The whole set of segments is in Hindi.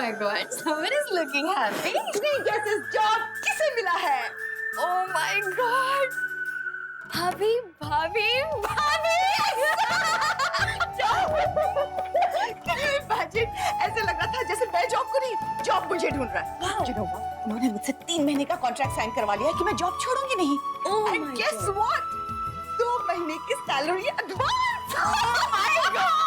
my God, someone is looking happy. नहीं guesses job किसे मिला है? Oh my God, भाभी, भाभी, भाभी! Can you imagine? ऐसे लग रहा था जैसे मैं जॉब को नहीं, जॉब मुझे ढूंढ रहा है। Wow. You know what? उन्होंने मुझसे 3 महीने का कॉन्ट्रैक्ट साइन करवा लिया है कि मैं जॉब छोड़ूंगी नहीं। Oh And my guess God. what? 2 महीने की salary advance. Oh my God!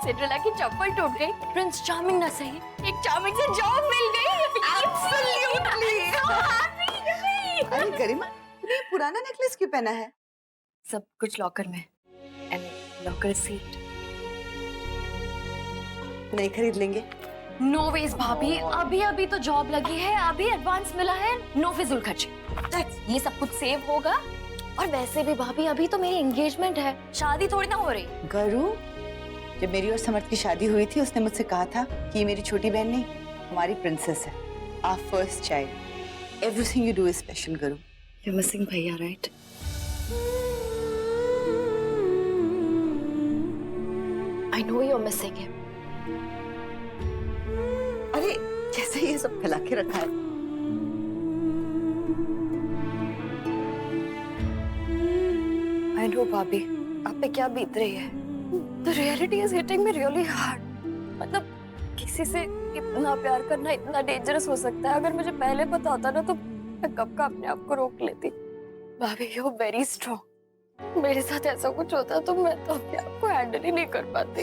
Cinderella की चप्पल टूट गई, प्रिंस चार्मिंग ना सही, एक चार्मिंग से जॉब मिल गई। Absolutely. So happy. अरे गरिमा, ये पुराना नेकलेस क्यों पहना है? सब कुछ लॉकर में, and लॉकर सीट। नहीं खरीद लेंगे। नो वेज भाभी, अभी अभी तो जॉब लगी है, अभी एडवांस मिला है, नो फिजूल खर्चे। ये सब कुछ सेव होगा। और वैसे भी भाभी, अभी तो मेरी एंगेजमेंट है, शादी थोड़ी ना हो रही। गरू, जब मेरी और समर्थ की शादी हुई थी उसने मुझसे कहा था कि ये मेरी छोटी बहन नहीं, हमारी प्रिंसेस है, our first child. Everything you do is special, Guru. You're missing भैया, right? I know you're missing him. अरे जैसे ये सब फैला के रखा है। I know भाभी, आप पे क्या बीत रही है? The reality is hitting me really hard. मतलब किसी से इतना प्यार करना इतना डेंजरस हो सकता है। अगर मुझे पहले पता होता ना तो मैं कब का अपने आप को रोक लेती। भाभी, you're very strong. मेरे साथ ऐसा कुछ होता तो मैं तो अपने आप को हैंडल ही नहीं कर पाती।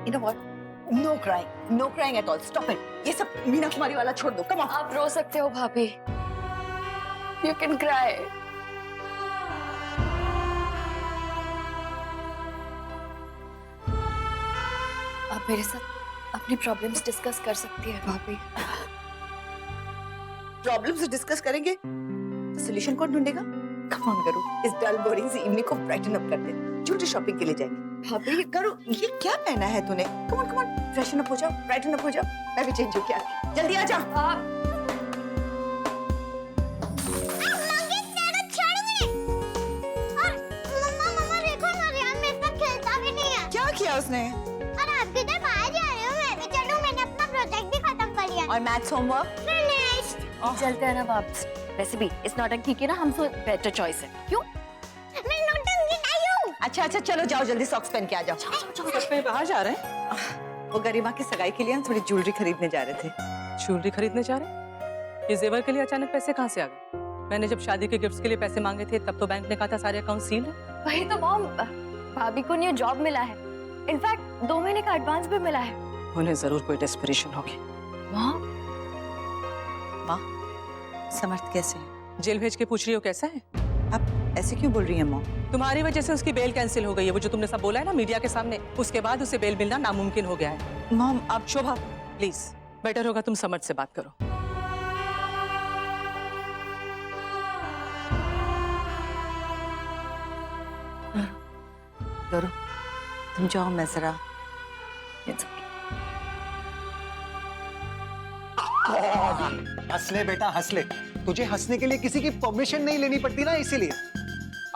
You know what? No crying at all. Stop it. ये सब मीना कुमारी वाला छोड़ दो। Come on. आप रो सकते हो भाभी। You can cry. आप मेरे साथ अपनी प्रॉब्लम्स डिस्कस कर सकती है भाभी। प्रॉब्लम से डिस्कस करेंगे तो सोल्यूशन कौन ढूंढेगा? Come on करो, इस डल बोरिंग सी इवनिंग को ब्राइटन अप करते हैं। ज्वेलरी शॉपिंग के लिए जाएंगे। भाभी, करो, ये क्या पहना है तूने? Come on, फ्रेशन अप हो जाओ, ब्राइटन अप हो जाओ। मैं भी चेंज होके आती हूँ। जल्दी आ जा। क्या किया उसने? और मैथ्स होमवर्क? चलते हैं ना वापस। वैसे भी इस नौटंकी की ना हमसे बेटर चॉइस है। क्यों? अच्छा चलो जाओ, जल्दी सॉक्स पहन के आ जाओ। सच में बाहर जा रहे हैं? वो गरिमा की सगाई के लिए हम थोड़ी ज्वेलरी खरीदने जा रहे थे। ज्वेलरी खरीदने जा रहे हैं? ये जेवर के लिए अचानक पैसे कहाँ से आ गए? मैंने जब शादी के गिफ्ट्स के लिए पैसे मांगे थे तब तो बैंक ने कहा था सारे अकाउंट सील है। वही तो मॉम, भाभी को न्यू जॉब मिला है। इनफैक्ट 2 महीने का एडवांस भी मिला है। उन्हें जरूर कोई डेस्परेशन होगी। मॉम, समर्थ कैसे है? जेल भेज के पूछ रही हो कैसा है? आप ऐसे क्यों बोल रही हैं मॉम? तुम्हारी वजह से उसकी बेल कैंसिल हो गई है। वो जो तुमने सब बोला है ना मीडिया के सामने, उसके बाद उसे बेल मिलना नामुमकिन हो गया है। मॉम अब शोभा प्लीज, बेटर होगा तुम समर्थ से बात करो। करो, तुम जाओ, मैं जरा। हंस ले बेटा, हंस ले। तुझे हंसने के लिए किसी की परमिशन नहीं लेनी पड़ती ना, इसीलिए।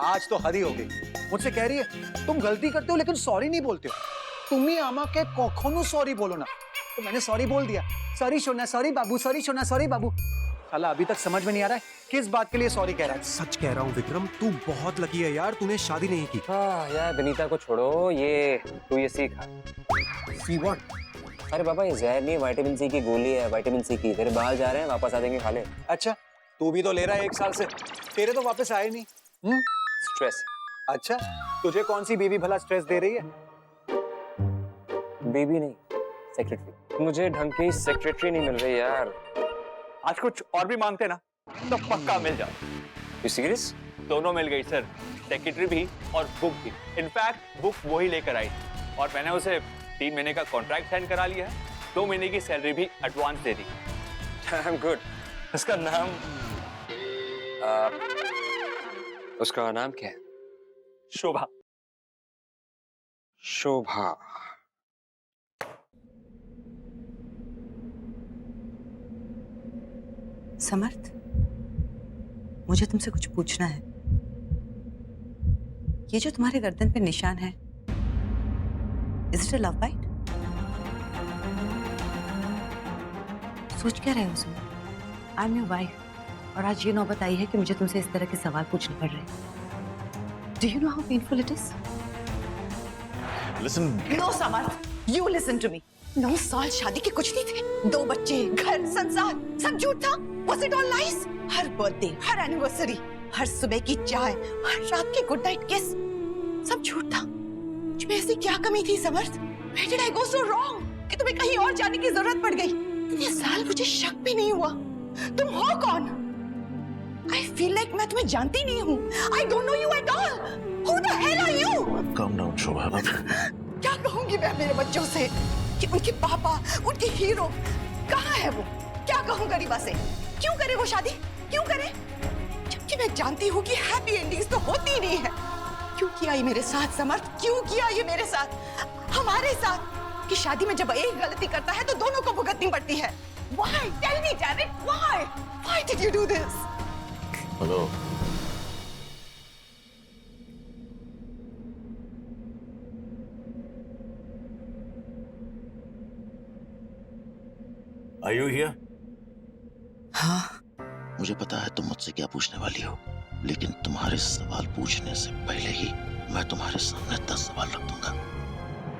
आज तो हद ही हो गई। मुझसे कह रही है तुम गलती करते हो लेकिन सॉरी नहीं बोलते हो। तुम ही आमा के कखनो सॉरी बोलो ना। तो मैंने सॉरी बोल दिया। सॉरी सोना, सॉरी बाबू, सॉरी सोना, सॉरी बाबू। साला अभी तक समझ में नहीं आ रहा है किस बात के लिए सॉरी कह रहा है। सच कह रहा हूँ विक्रम, तू बहुत लकी है यार, तूने शादी नहीं की। हाँ यार, विनीता को छोड़ो, ये तू ये सीखा। See what? अरे बाबा, ये जहर नहीं, विटामिन सी की गोली है, विटामिन सी की। तेरे बाल जा रहे हैं, वापस आ जाएंगे, खा ले। अच्छा, तू भी तो ले रहा है 1 साल से, तेरे तो वापस आए नहीं। स्ट्रेस। अच्छा, तुझे कौन सी बीवी भला स्ट्रेस दे रही है? बेबी नहीं, सेक्रेटरी। मुझे ढंग की सेक्रेटरी नहीं मिल रही यार। आज कुछ और भी मांगते ना तो पक्का मिल जाओ। You serious? दोनों मिल गई सर, सेक्रेटरी भी और बुक भी। इनफैक्ट बुक वो ही लेकर आई और मैंने उसे 3 महीने का कॉन्ट्रैक्ट साइन करा लिया है। 2 महीने की सैलरी भी advance they the. I am good. उसका नाम उसका नाम क्या है? शोभा। शोभा। समर्थ, मुझे तुमसे कुछ पूछना है। ये जो तुम्हारे गर्दन पे निशान है, Is it a love bite? सोच क्या रहे हो तुम? I'm your wife. और आज ये नौबत आई है कि मुझे तुमसे इस तरह के सवाल पूछने पड़ रहे हैं. Do you know how painful it is? Listen. No, Samarth. You listen to me. 9 साल शादी के कुछ नहीं थे. 2 बच्चे, घर, संसार, सब झूठ था. Was it all lies? हर बर्थडे, हर एनिवर्सरी, हर सुबह की चाय, हर रात की गुड नाइट किस, सब झूठ था. मुझमें ऐसी क्या कमी थी समर्थ? Where did I go so wrong? कि तुम्हें कहीं और जाने की जरूरत पड़ गई. इतने साल मुझे शक भी नहीं हुआ. तुम हो कौन? I feel like मैं तुम्हें जानती नहीं हूँ. I don't know you at all. Who the hell are you? Calm down, शोभा. क्या कहूंगी मैं मेरे बच्चों से कि उनके पापा, उनके हीरो कहाँ है वो? क्या कहूँ गरीबा से? क्यों करे वो शादी? क्यों करे? जबकि मैं जानती हूँ कि हैप्पी एंडिंग्स तो होती नहीं है. क्यों किया ये मेरे साथ समर्थ? क्यों किया ये मेरे साथ? हमारे साथ कि शादी में जब एक गलती करता है तो दोनों को भुगतनी पड़ती है. Why? Tell me, Janet. Why? Why did you do this? Hello. Are you here? हाँ. मुझे पता है तुम मुझसे क्या पूछने वाली हो, लेकिन तुम्हारे सवाल पूछने से पहले ही मैं तुम्हारे सामने 10 सवाल रख दूंगा.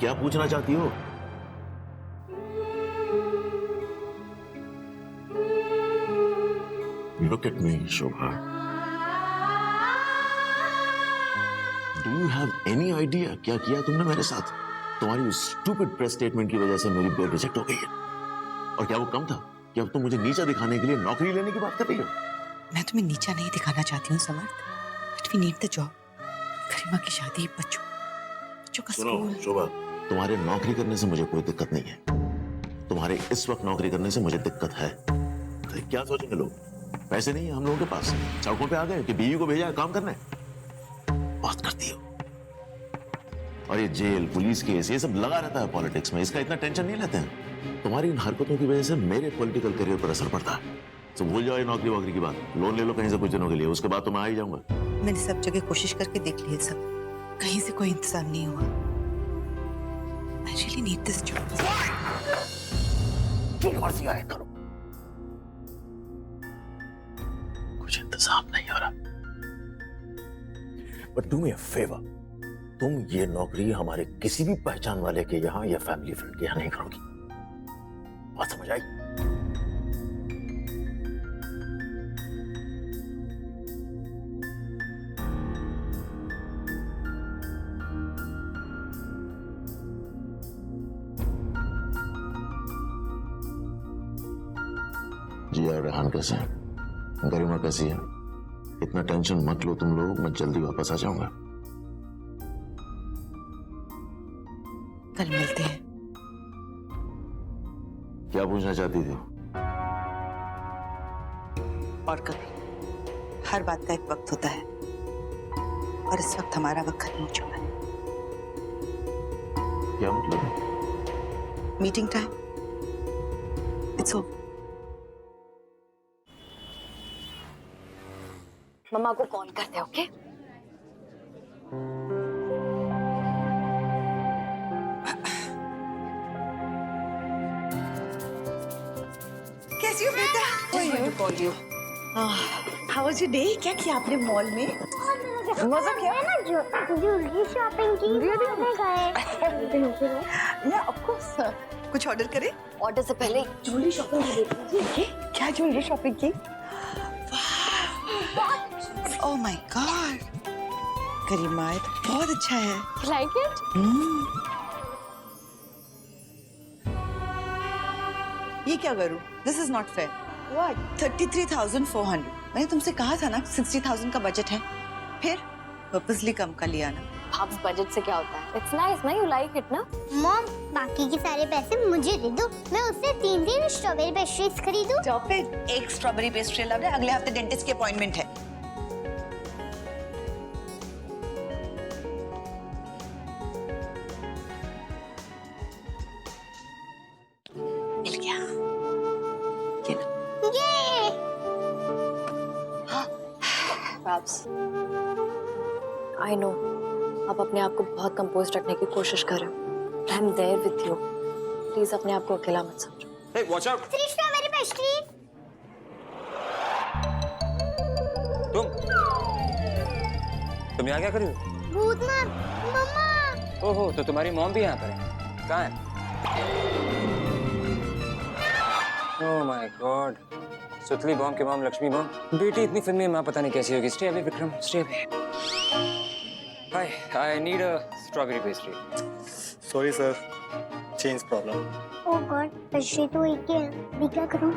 क्या पूछना चाहती हो? Look at me, Shobha. Do you have any idea क्या किया तुमने मेरे साथ? तुम्हारी स्टूपिड प्रेस स्टेटमेंट की वजह से मेरी बेल रिजेक्ट हो गई है. और क्या वो कम था कि अब तुम मुझे नीचा दिखाने के लिए नौकरी लेने की बात कर रही हो? मैं तुम्हें नीचा नहीं दिखाना चाहती हूँ समर्थ. But we need the job. गरिमा की शादी, बच्चों का सुनो स्कूल. शोभा, तुम्हारे नौकरी करने से मुझे कोई दिक्कत नहीं है. तुम्हारे इस वक्त नौकरी करने से मुझे दिक्कत है. तो क्या सोचेंगे लोग? पैसे नहीं है हम लोगों के पास, सड़कों पे आ गए कि बीवी को भेजा है काम करने. बात करती हो. और ये जेल, पुलिस केस, ये सब लगा रहता है पॉलिटिक्स में. इसका इतना टेंशन नहीं लेते हैं. तुम्हारी इन हरकतों की वजह से मेरे पॉलिटिकल करियर पर असर पड़ता है. तो भूल जाओ ये नौकरी वोकरी की बात. लोन ले लो कहीं से कुछ दिनों के लिए, उसके बाद तो मैं आ ही जाऊंगा. मैंने सब जगह कोशिश करके देख ली है सब. कहीं से कोई इंतजाम नहीं हुआ. I really need this job. करो. कुछ इंतजाम नहीं हो रहा. But do me a favour, तुम ये नौकरी हमारे किसी भी पहचान वाले के यहाँ या फैमिली फ्रेंड के यहाँ नहीं करोगी. बात समझ आई? जिया रेहान कैसे हैं? गरिमा कैसी है? इतना टेंशन मत लो तुम लोग, मैं जल्दी वापस आ जाऊंगा. कल मिलते हैं. क्या पूछना चाहती थी? और कभी. हर बात का एक वक्त होता है और इस वक्त हमारा वक्त खत्म हो चुका है. क्या मतलब? Meeting time. It's over. मम्मा को कॉल करते, ओके? कैसी हो बेटा? How was your day? क्या किया आपने मॉल में? मजा क्या? ज्वेलरी शॉपिंग की हमने गए. या ऑफ कोर्स. कुछ ऑर्डर करें? ऑर्डर से पहले ज्वेलरी शॉपिंग कर देती. क्या ज्वेलरी शॉपिंग की? Oh my God. गरिमा ये तो बहुत अच्छा है. Like it? ये क्या करूं? This is not fair. What? 33,400. मैंने तुमसे कहा था ना 60,000 का बजट है. फिर पर्पसली कम का लिया ना. आप बजट से क्या होता है? इट्स नाइस ना, यू लाइक इट ना? मॉम, बाकी के सारे पैसे मुझे दे दो. मैं उससे 3 स्ट्रॉबेरी पेस्ट्रीज खरीदूं. तो फिर एक स्ट्रॉबेरी पेस्ट्री ला दे. अगले हफ्ते डेंटिस्ट की अपॉइंटमेंट है. मिल गया. ये लो. ये Perhaps. I know. आप अपने आप को बहुत कंपोज रखने की कोशिश कर रहे हो. I am there with you. Please अपने आप को अकेला मत समझो। Hey, watch out! 3 strawberry pastry. तुम यहाँ क्या कर रही हो? भूत मार मम्मा। ओहो, तो तुम्हारी मॉम भी यहाँ पर है? कहाँ है? ओह माय गॉड, सुतली बॉम्ब के मॉम लक्ष्मी बॉम्ब। बेटी इतनी फिल्मी माँ पता नहीं कैसी होगी। Stay away Vikram, stay away. Hi, I need a strawberry pastry. Sorry sir, change problem. Oh God, pastry तो एक ही है, मैं क्या करूं?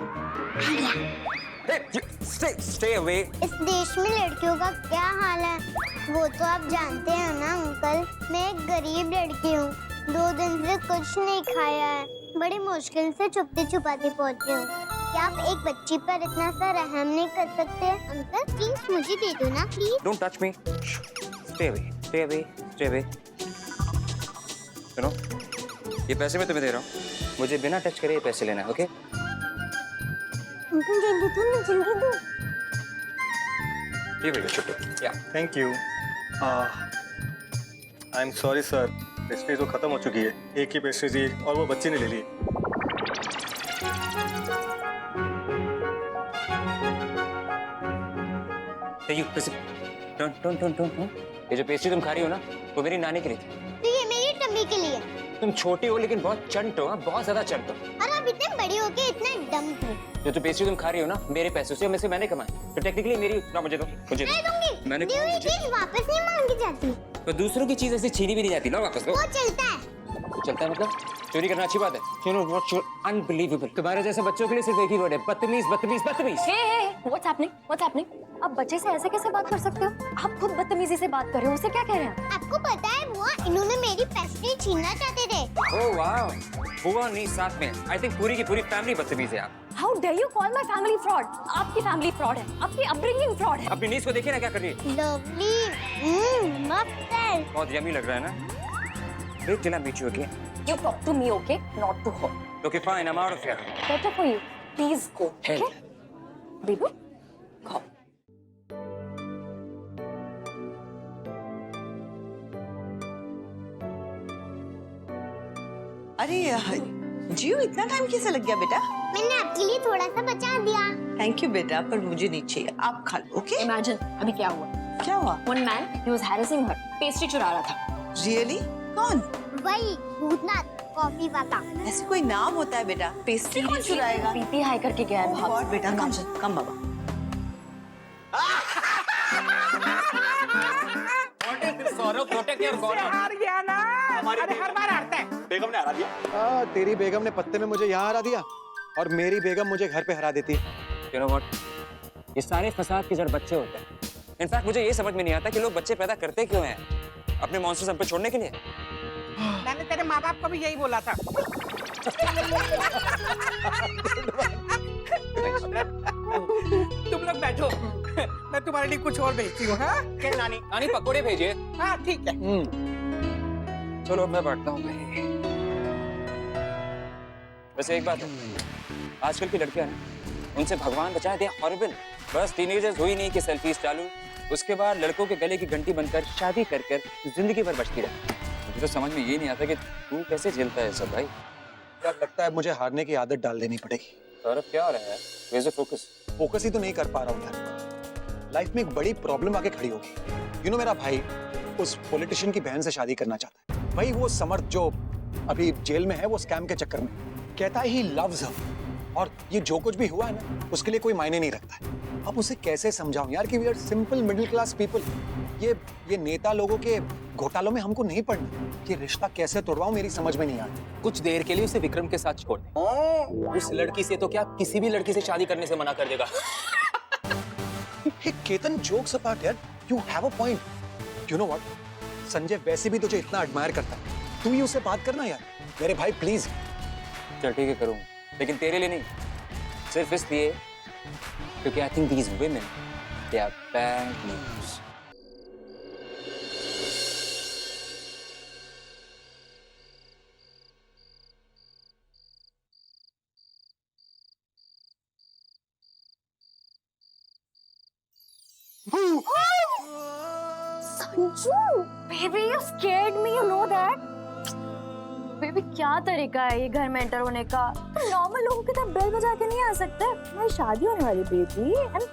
Stay away. इस देश में लड़कियों का क्या हाल है वो तो आप जानते हैं ना अंकल। मैं एक गरीब लड़की हूँ, 2 दिन से कुछ नहीं खाया है, बड़ी मुश्किल से छुपते छुपाते पहुँची हूँ। क्या आप एक बच्ची पर इतना सा रहम नहीं कर सकते? अंकल प्लीज मुझे दे दो ना please. Don't touch me. Stay away, stay away, stay away. सुनो, ये पैसे मैं तुम्हें दे रहा हूँ, मुझे बिना टच करे ये पैसे लेना है, ओके? अंकल जल्दी दो ना, जल्दी दो। ये भैया छुट्टी। या thank you. I am sorry sir, pastry तो खत्म हो चुकी है। एक ही पेस्ट्री थी और वो बच्ची ने ले ली। ये जो पेस्ट्री तुम खा रही हो ना, वो मेरी नानी के लिए थी। तो ये मेरी टम्मी के लिए। तुम छोटी हो लेकिन बहुत चंट हो, बहुत ज्यादा चंट हो। और आप इतने बड़ी हो के इतना डम क्यों? जो पेस्ट्री तुम खा रही हो ना, मेरे पैसों से, मैंने कमाई, तो टेक्निकली मेरी ना। मुझे दो, मुझे नहीं दूंगी। मैंने दी हुई चीज वापस नहीं मांगी जाती। तो दूसरों की चीज ऐसे छीनी भी नहीं जाती ना, वापस दो। वो चलता है। चलता है मतलब चोरी करना अच्छी बात है? अनबिलीवेबल। तुम्हारे जैसे बच्चों के लिए सिर्फ एक ही वर्ड है, बदतमीज, बदतमीज, बदतमीज। Hey what's happening? What's happening? आप बच्चे से ऐसे कैसे बात कर सकते हो? आप खुद बदतमीजी से बात कर रहे हो, उसे क्या कह रहे हैं? आपको पता है बुआ, इन्होंने मेरी पेस्ट्री छीनना चाहते थे। ओह वाह, बुआ नहीं साथ में। आई थिंक पूरी की पूरी फैमिली बदतमीज है आप। How dare you call my family fraud? आपकी फैमिली फ्रॉड है, आपकी अपब्रिंगिंग फ्रॉड है। अपनी नीज को देखिए ना क्या कर रही है। लवली, मस्त है। बहुत यमी लग रहा है ना। Wait till I meet you again. You talk to me, okay? Not to her. Okay fine, I am out of here. Better for you. Please go. Hell. Okay? Bibu, go. अरे जीव, इतना टाइम कैसे लग गया बेटा? मैंने आपके लिए थोड़ा सा बचा दिया। थैंक यू बेटा, पर मुझे नहीं चाहिए, आप खा लो। ओके? Imagine, अभी क्या हुआ? क्या हुआ? One man, he was harassing her. Pastry चुरा रहा था. रियली? कौन? वही भूतनाथ कॉफी वाला। ऐसे कोई नाम होता है बेटा? पेस्ट्री कौन चुराएगा? BP हाई करके गया है Oh भाग. God, बेटा कम बाबा। बेगम ने हरा दिया। तेरी बेगम ने पत्ते में मुझे यहाँ हरा दिया और मेरी बेगम मुझे घर पे हरा देती है। You know what? ये सारे फसाद की जड़ बच्चे होते हैं। इनफैक्ट मुझे ये समझ में नहीं आता कि लोग बच्चे पैदा करते क्यों हैं? अपने मॉन्स्टर्स हम पे छोड़ने के लिए? मैंने तेरे माँ बाप को भी यही बोला था। तुम लोग बैठो, मैं तुम्हारे लिए कुछ और भेजती हूँ। हाँ? क्या नानी? नानी पकोड़े भेजिए। हाँ ठीक है। चलो मैं बांटता हूँ। वैसे एक बात है, आजकल की लड़कियां ना, उनसे भगवान बचाए, दे हॉरिबल। बस टीनेजर्स हुई नहीं कि सेल्फीज चालू, उसके बाद लड़कों के गले की घंटी बनकर शादी कर कर जिंदगी भर बचती रहे। मुझे तो समझ में ये नहीं आता कि तू कैसे झेलता है सब भाई। यार लगता है मुझे हारने की आदत डाल देनी पड़ेगी। सौरभ क्या हो रहा है? Where's the focus? फोकस ही तो नहीं कर पा रहा हूँ यार। लाइफ में एक बड़ी प्रॉब्लम आके खड़ी होगी। यू नो मेरा भाई उस पॉलिटिशियन की बहन से शादी करना चाहता है। भाई वो समर्थ जो अभी जेल में है, वो स्कैम के चक्कर में कहता है ही लव्स हर, और ये जो कुछ भी हुआ है ना उसके लिए कोई मायने नहीं रखता है। अब उसे कैसे समझाऊं यार कि we are simple middle class people. ये नेता लोगों के घोटालों में हमको नहीं पड़ना। ये रिश्ता कैसे तोड़वाऊं मेरी समझ में नहीं आती। कुछ देर के लिए उसे विक्रम के साथ छोड़ दे। उस लड़की से तो क्या किसी भी लड़की से शादी करने से मना कर देगा। Hey, केतन, jokes apart यार, you have a point. You know what? Sanjay वैसे भी तुझे इतना एडमायर करता है, तू ही उससे बात करना यार, मेरे भाई प्लीज। चल ठीक है करूँगा, लेकिन तेरे लिए नहीं, सिर्फ इसलिए क्योंकि I think these women they are bad news. Sanju, baby, you scared me. You know that. Baby क्या तरीका है ये घर में एंटर होने का? नॉर्मल लोगों की तरह बेल बजा के नहीं आ सकते। मेरी शादी होने वाली बेबी, एंड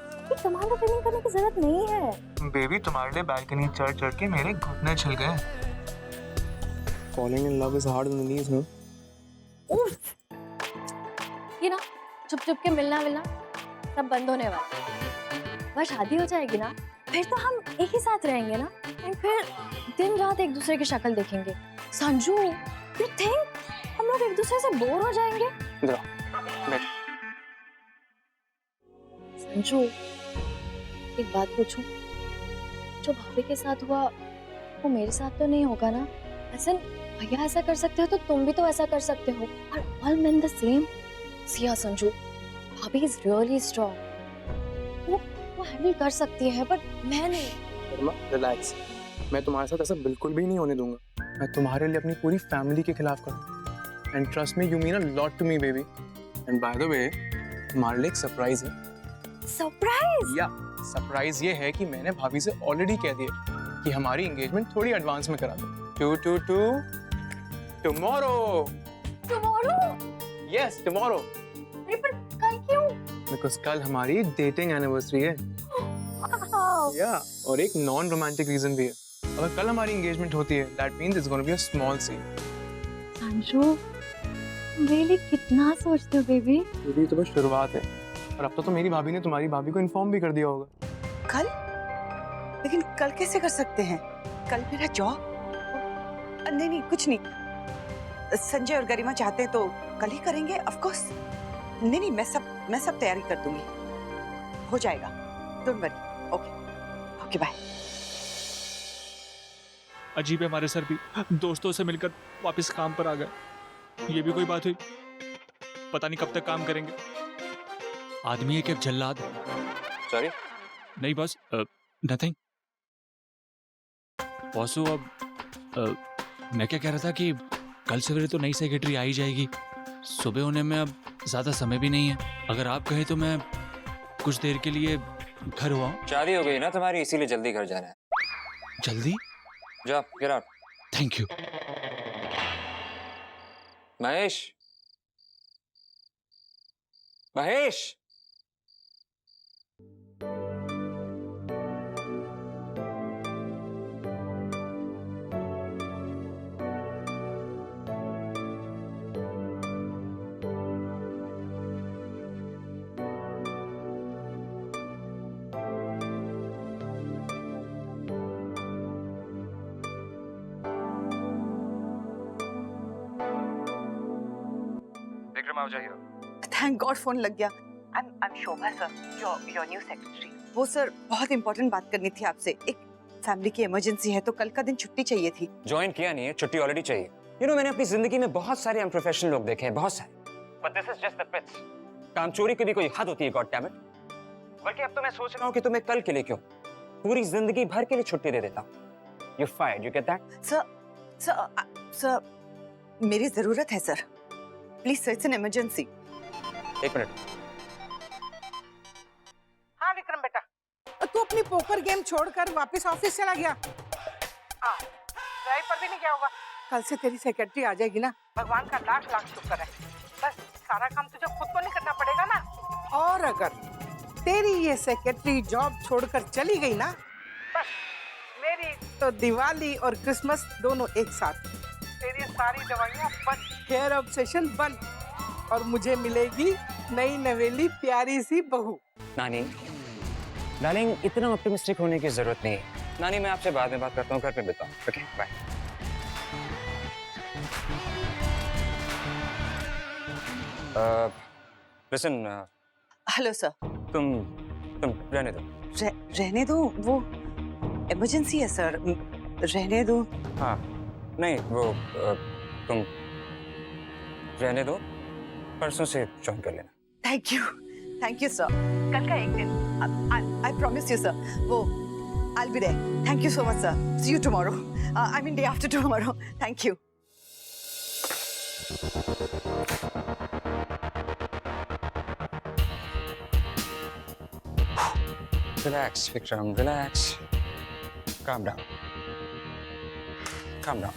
कमाल का ट्रेनिंग करने की जरूरत नहीं है। बेबी तुम्हारे लिए बालकनी चढ़ चढ़ के मेरे घुटने छिल गए। Falling in love is hard on the knees, no? उफ, ये ना चुप चुप के मिलना मिलना सब बंद होने वाला है। बस शादी हो जाएगी ना, फिर तो हम एक ही साथ रहेंगे ना, एंड फिर दिन रात एक दूसरे की शक्ल देखेंगे। संजू, यू थिंक हम लोग एक दूसरे से बोर हो जाएंगे? संजू, एक बात पूछूं? जो भाभी के साथ हुआ वो मेरे साथ तो नहीं होगा ना? ऐसा भैया ऐसा कर सकते हो तो तुम भी तो ऐसा कर सकते हो। और all main the same. Siya Sanju, भाभी इज रियली स्ट्रांग। वो हैंडल कर सकती है, बट मैं नहीं। रिलैक्स, मैं तुम्हारे साथ ऐसा बिल्कुल भी नहीं होने दूंगा। मैं तुम्हारे लिए अपनी पूरी फैमिली के खिलाफ करूँ। And trust me, you mean a lot to me baby. And by the way, तुम्हारे लिए एक सरप्राइज है। सरप्राइज? या सरप्राइज ये है कि मैंने भाभी से ऑलरेडी कह दिया कि हमारी एंगेजमेंट थोड़ी एडवांस में करा दो। टुमारो। टुमारो? Yes, tomorrow. अरे पर कल क्यों? बिकॉज कल हमारी डेटिंग एनिवर्सरी है। या और एक नॉन रोमांटिक रीजन भी है। अगर कल हमारी एंगेजमेंट होती है, that means it's gonna be a small scene. Sanju, really कितना सोचते हो बेबी? ये तो बस शुरुआत है, और अब तो मेरी भाभी ने तुम्हारी भाभी को इन्फॉर्म भी कर दिया होगा। कल? लेकिन कल कैसे कर सकते हैं? कल मेरा जॉब। नहीं, कुछ नहीं। संजय और गरिमा चाहते हैं तो कल ही करेंगे, ऑफ कोर्स। नहीं, मैं सब तैयारी कर दूंगी। हो जाएगा, डोंट वरी। Okay, bye. अजीब है, हमारे सर भी दोस्तों से मिलकर वापस काम पर आ गए। ये भी कोई बात हुई? पता नहीं कब तक काम करेंगे। आदमी है क्या जल्लाद? सॉरी। नहीं बॉस, नथिंग। बॉसो, अब मैं क्या कह रहा था कि कल सवेरे तो नई सेक्रेटरी आ ही जाएगी। सुबह होने में अब ज्यादा समय भी नहीं है। अगर आप कहें तो मैं कुछ देर के लिए घर हुआ। शादी हो गई ना तुम्हारी, इसीलिए जल्दी घर जाना है। जल्दी? जा, get out. Thank you. Mahesh, Mahesh. Vikram, आओ जाइए। थैंक गॉड फोन लग गया। I'm Shobha sir, your new secretary। वो सर, बहुत इंपॉर्टेंट बात करनी थी आपसे। एक फैमिली की इमरजेंसी है तो कल का दिन छुट्टी चाहिए थी। ज्वाइन किया नहीं है, छुट्टी ऑलरेडी चाहिए। मैंने अपनी जिंदगी में बहुत सारे अनप्रोफेशनल लोग देखे हैं, बहुत सारे। But this is just the pitch। कामचोरी की भी कोई हद होती है, गॉड डैम इट। बल्कि अब तो मैं सोच रहा हूँ कि तुम्हें कल के लिए क्यों, पूरी जिंदगी भर के लिए छुट्टी दे देता हूँ। You're fired, you get that? Sir, मेरी जरूरत है sir. Please sir, it's an emergency. एक मिनट। हाँ विक्रम बेटा, तू अपनी पोकर गेम छोड़कर वापस ऑफिस चला गया? हाँ, ड्राइव पर भी नहीं गया होगा। कल से तेरी सेक्रेटरी आ जाएगी ना, भगवान का लाख लाख शुक्र है। बस सारा काम तुझे खुद को नहीं करना पड़ेगा ना। और अगर तेरी ये सेक्रेटरी जॉब छोड़कर चली गई ना, बस मेरी तो दिवाली और क्रिसमस दोनों एक साथ। तेरी सारी दवाइयाँ बंद, हेयर ऑब्सेशन बंद, और मुझे मिलेगी नई नवेली प्यारी सी बहू। नानी, डार्लिंग, इतना ऑप्टिमिस्टिक होने की जरूरत नहीं है। नानी, मैं आपसे बाद में बात करता हूँ, घर पे मिलता हूँ। Okay, bye. Listen. Hello sir. तुम रहने दो। रहने दो? वो इमरजेंसी है सर, रहने दो। हाँ, नहीं वो तुम रहने दो, परसों से ज्वाइन कर लेना। Thank you sir. कल का एक दिन, आई प्रॉमिस यू सर, वो I'll be there. Thank you so much sir. See you tomorrow. I mean day after tomorrow. Thank you. Relax, Vikram, relax. Calm down. Calm down.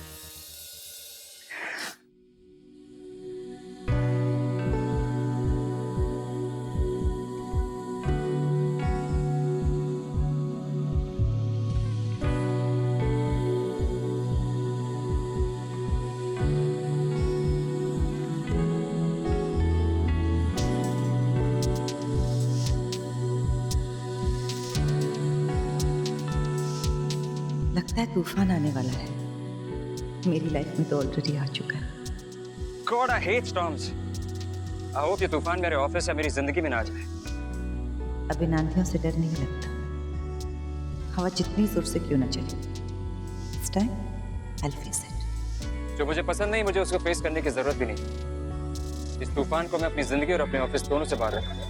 लगता है तूफान आने वाला है। मेरी लाइफ में तो ऑलरेडी आ चुका है। God, I hate storms. I hope ये तूफान मेरे ऑफिस या मेरी जिंदगी में ना आ जाए। अब इन आंधियों से डर नहीं लगता, हवा जितनी जोर से क्यों ना चले। This time, I'll face it. जो मुझे पसंद नहीं, मुझे उसको फेस करने की जरूरत भी नहीं। इस तूफान को मैं अपनी जिंदगी और अपने ऑफिस दोनों से बाहर रखूंगा।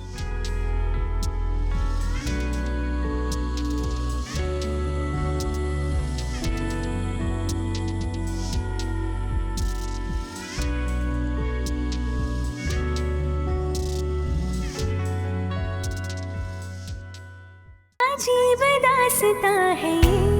अजीब दास्तां है ये।